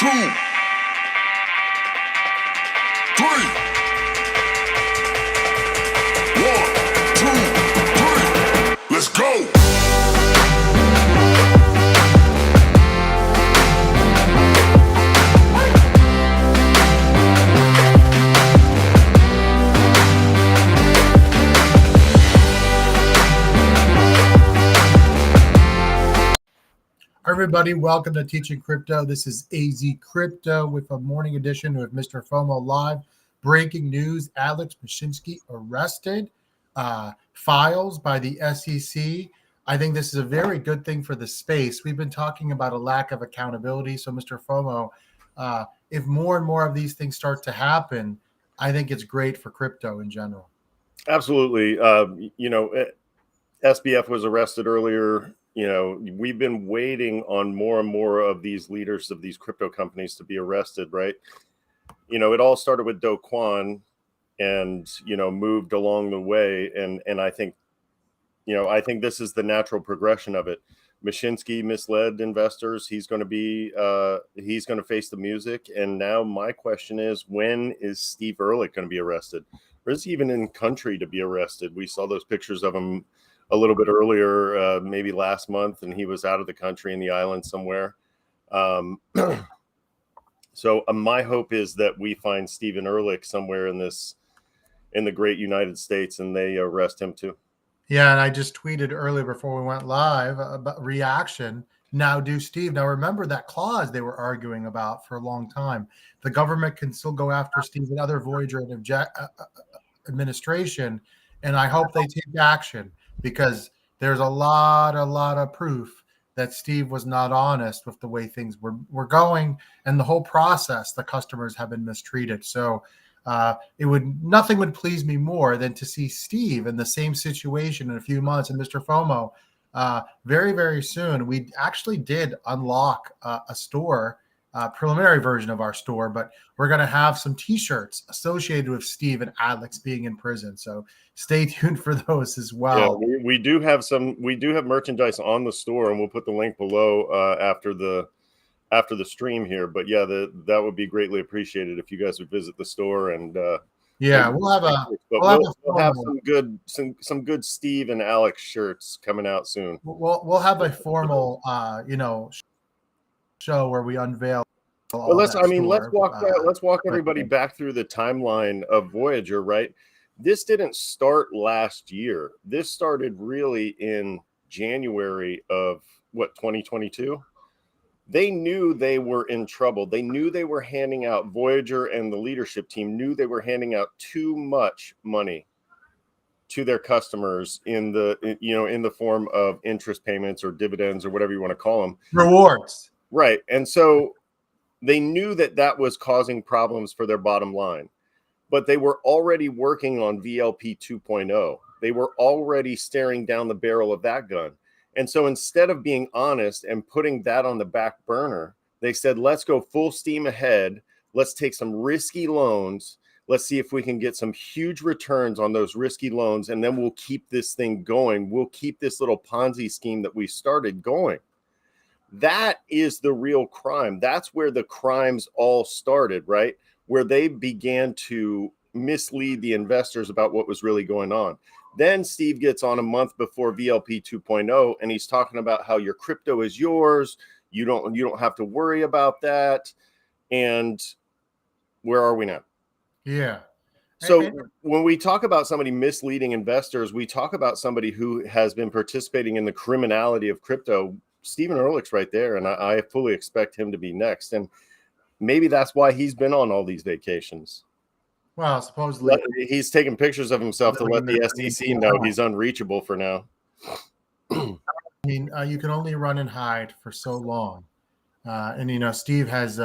2, 3. 1, 2, 3. Let's go. Everybody, welcome to Teaching Crypto. This is AZcrypto with a morning edition with MrFOMO Live. Breaking news, Alex Mashinsky arrested, files by the SEC. I think this is a very good thing for the space. We've been talking about a lack of accountability. So MrFOMO, if more and more of these things start to happen, I think it's great for crypto in general. Absolutely. SBF was arrested earlier. We've been waiting on more and more of these leaders of these crypto companies to be arrested, right? It all started with Do Kwon and, moved along the way. And I think this is the natural progression of it. Mashinsky misled investors. He's going to face the music. And now my question is, when is Steve Ehrlich going to be arrested? Or is he even in country to be arrested? We saw those pictures of him a little bit earlier, maybe last month, and he was out of the country in the island somewhere. So my hope is that we find Steven Ehrlich somewhere in the great United States and they arrest him too. Yeah, and I just tweeted earlier before we went live about reaction. Now do Steve. Now remember that clause they were arguing about for a long time. The government can still go after Steve and other Voyager administration, and I hope they take action, because there's a lot of proof that Steve was not honest with the way things were going, and the whole process, the customers have been mistreated. So nothing would please me more than to see Steve in the same situation in a few months. And MrFOMO, very, very soon, we actually did unlock a store, preliminary version of our store, but we're going to have some T-shirts associated with Steve and Alex being in prison. So stay tuned for those as well. Yeah, we do have merchandise on the store, and we'll put the link below after the stream here. But yeah, that would be greatly appreciated if you guys would visit the store. And we'll have some good Steve and Alex shirts coming out soon. We'll have a formal show where we unveil. Well, let's walk everybody back through the timeline of Voyager, right? This didn't start last year. This started really in January of 2022. They knew they were in trouble. They knew they were handing out, Voyager and the leadership team knew they were handing out too much money to their customers in the form of interest payments or dividends or whatever you want to call them. Rewards. Right. And so they knew that was causing problems for their bottom line, but they were already working on VLP 2.0. They were already staring down the barrel of that gun. And so instead of being honest and putting that on the back burner, they said, let's go full steam ahead. Let's take some risky loans. Let's see if we can get some huge returns on those risky loans. And then we'll keep this thing going. We'll keep this little Ponzi scheme that we started going. That is the real crime. That's where the crimes all started, right? Where they began to mislead the investors about what was really going on. Then Steve gets on a month before VLP 2.0, and he's talking about how your crypto is yours. You don't have to worry about that. And where are we now? Yeah. So when we talk about somebody misleading investors, we talk about somebody who has been participating in the criminality of crypto. Steven Ehrlich's right there, and I fully expect him to be next. And maybe that's why he's been on all these vacations. Well, supposedly he's taking pictures of himself to let the SEC know he's unreachable for now. I mean, you can only run and hide for so long. And Steve has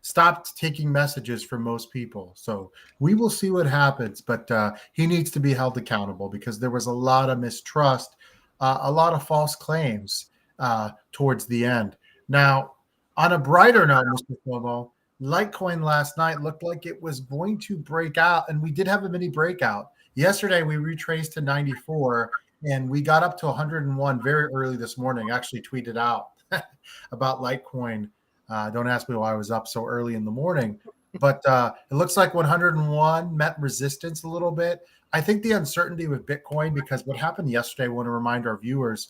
stopped taking messages from most people. So we will see what happens. But he needs to be held accountable, because there was a lot of mistrust, a lot of false claims towards the end. Now, on a brighter note, MrFOMO, Litecoin last night looked like it was going to break out, and we did have a mini breakout. Yesterday, we retraced to 94, and we got up to 101 very early this morning. I actually tweeted out about Litecoin Don't ask me why I was up so early in the morning, but it looks like 101 met resistance a little bit. I think the uncertainty with Bitcoin, because what happened yesterday, I want to remind our viewers,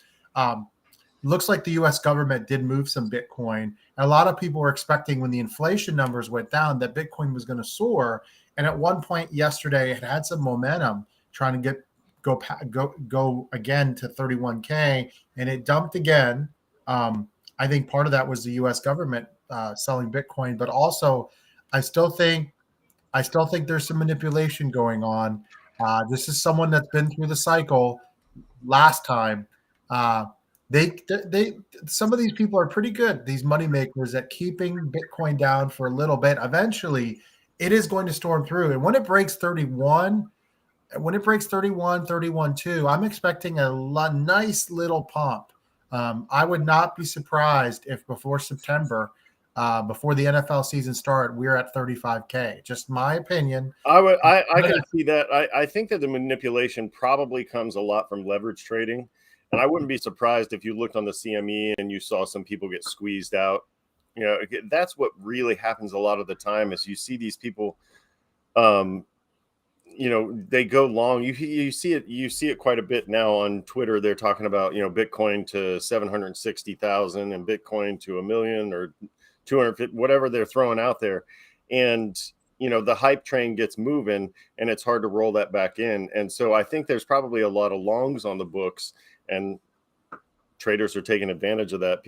looks like the U.S. government did move some Bitcoin. And a lot of people were expecting when the inflation numbers went down that Bitcoin was going to soar. And at one point yesterday, it had some momentum trying to go again to 31K, and it dumped again. I think part of that was the U.S. government selling Bitcoin, but also I still think there's some manipulation going on. This is someone that's been through the cycle last time. They some of these people are pretty good, these money makers, at keeping Bitcoin down for a little bit. Eventually, it is going to storm through. And when it breaks 31, 31.2, I'm expecting a nice little pump. I would not be surprised if before September, before the NFL season start, we're at 35K. Just my opinion. I can see that. I think that the manipulation probably comes a lot from leverage trading. And I wouldn't be surprised if you looked on the CME and you saw some people get squeezed out. You know, that's what really happens a lot of the time is you see these people, you know, they go long. You see it quite a bit now on Twitter. They're talking about, you know, Bitcoin to 760,000 and Bitcoin to 1 million or 250, whatever they're throwing out there. And, you know, the hype train gets moving and it's hard to roll that back in. And so I think there's probably a lot of longs on the books, and traders are taking advantage of that.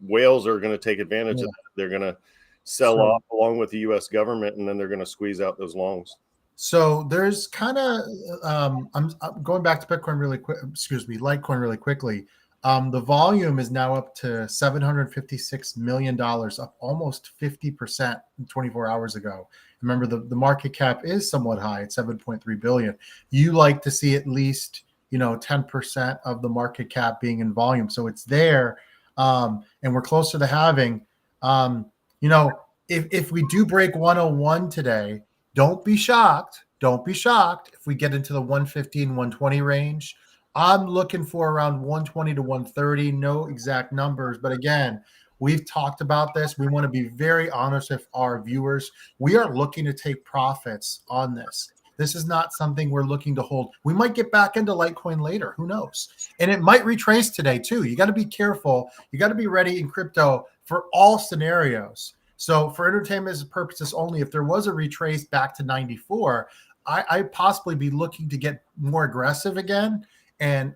Whales are going to take advantage of that. They're going to sell off along with the U.S. government, and then they're going to squeeze out those longs. So there's kind of, I'm going back to Bitcoin really quick, Litecoin really quickly. The volume is now up to $756 million, up almost 50% 24 hours ago. Remember, the market cap is somewhat high at 7.3 billion. You like to see at least, you know, 10% of the market cap being in volume. So it's there. And we're closer to having, you know, if we do break 101 today, don't be shocked. Don't be shocked if we get into the 115, 120 range. I'm looking for around 120 to 130. No exact numbers. But again, we've talked about this. We want to be very honest with our viewers. We are looking to take profits on this. This is not something we're looking to hold. We might get back into Litecoin later. Who knows? And it might retrace today too. You got to be careful. You got to be ready in crypto for all scenarios. So for entertainment purposes only, if there was a retrace back to 94, I'd possibly be looking to get more aggressive again, and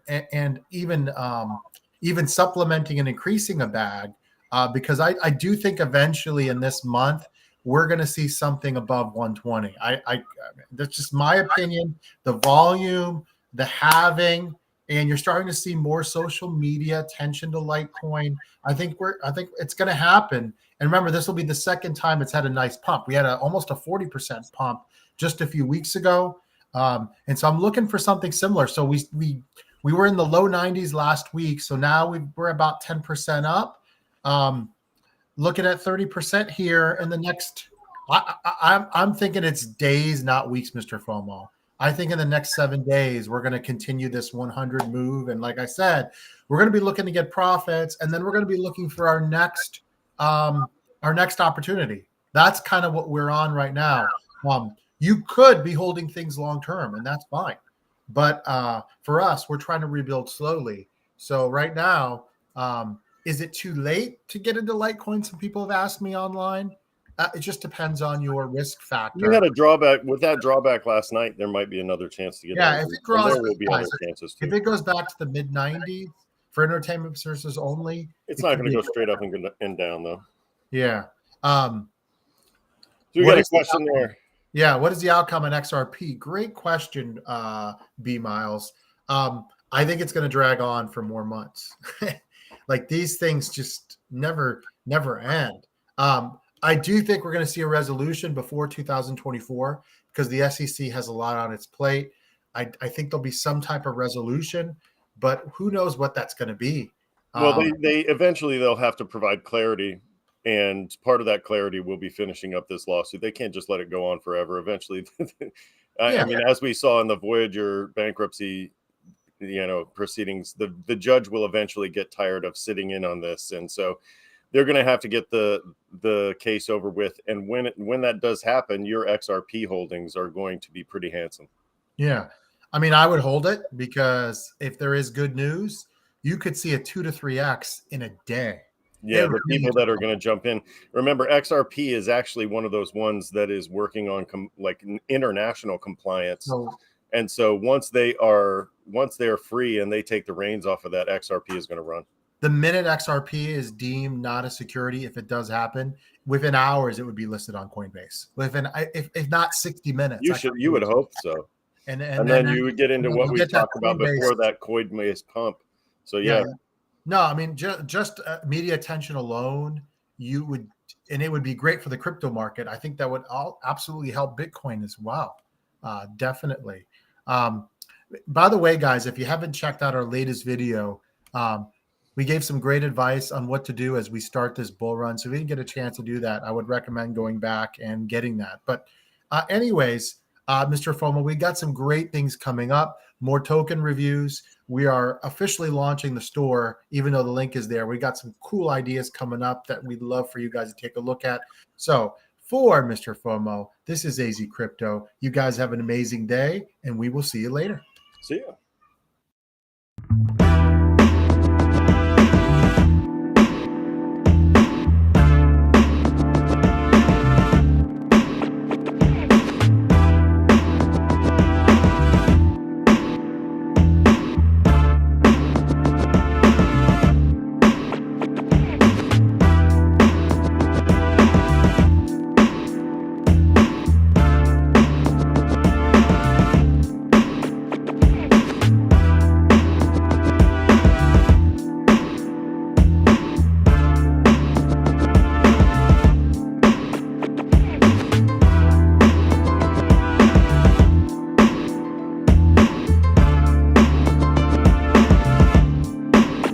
even supplementing and increasing a bag, because I do think eventually in this month we're going to see something above 120. That's just my opinion. The volume, the halving, and you're starting to see more social media attention to Litecoin. I think it's going to happen. And remember, this will be the second time it's had a nice pump. We had almost a 40% pump just a few weeks ago. And so I'm looking for something similar. So we were in the low 90s last week. So now we're about 10% up. Looking at 30% here in the next, I'm thinking it's days, not weeks, Mr. FOMO. I think in the next 7 days, we're going to continue this 100 move. And like I said, we're going to be looking to get profits, and then we're going to be looking for our next opportunity. That's kind of what we're on right now. You could be holding things long-term, and that's fine. But for us, we're trying to rebuild slowly. So right now, is it too late to get into Litecoin? Some people have asked me online. It just depends on your risk factor. You had a drawback with that drawback last night. There might be another chance to get. Yeah, if it draws, there will be other chances too. If it goes back to the mid 90s for entertainment sources only, it's not going to go straight up and down though. Yeah. So we got a question there. Yeah, what is the outcome on XRP? Great question, B Miles. I think it's going to drag on for more months. Like these things just never end. I do think we're going to see a resolution before 2024 because the SEC has a lot on its plate. I think there'll be some type of resolution, but who knows what that's going to be. Well, they eventually they'll have to provide clarity, and part of that clarity will be finishing up this lawsuit. They can't just let it go on forever. Eventually, I mean, as we saw in the Voyager bankruptcy, proceedings, the judge will eventually get tired of sitting in on this, and so they're going to have to get the case over with. And when that does happen, your XRP holdings are going to be pretty handsome. Yeah. I mean, I would hold it because if there is good news, you could see a 2 to 3x in a day. Yeah, the people that are going to jump in. Remember, XRP is actually one of those ones that is working on international compliance. And so once they're free and they take the reins off of that, XRP is going to run. The minute XRP is deemed not a security, if it does happen, within hours it would be listed on Coinbase. Within, if not 60 minutes. You would hope so. And then you would get into what we talked about before, that Coinbase pump. So yeah. No, I mean, just media attention alone, and it would be great for the crypto market. I think that would absolutely help Bitcoin as well. Definitely. By the way, guys, if you haven't checked out our latest video, we gave some great advice on what to do as we start this bull run. So if you didn't get a chance to do that, I would recommend going back and getting that. But anyways, MrFOMO, we got some great things coming up, more token reviews. We are officially launching the store, even though the link is there. We got some cool ideas coming up that we'd love for you guys to take a look at. So for MrFOMO, this is AZcrypto. You guys have an amazing day, and we will see you later. See ya.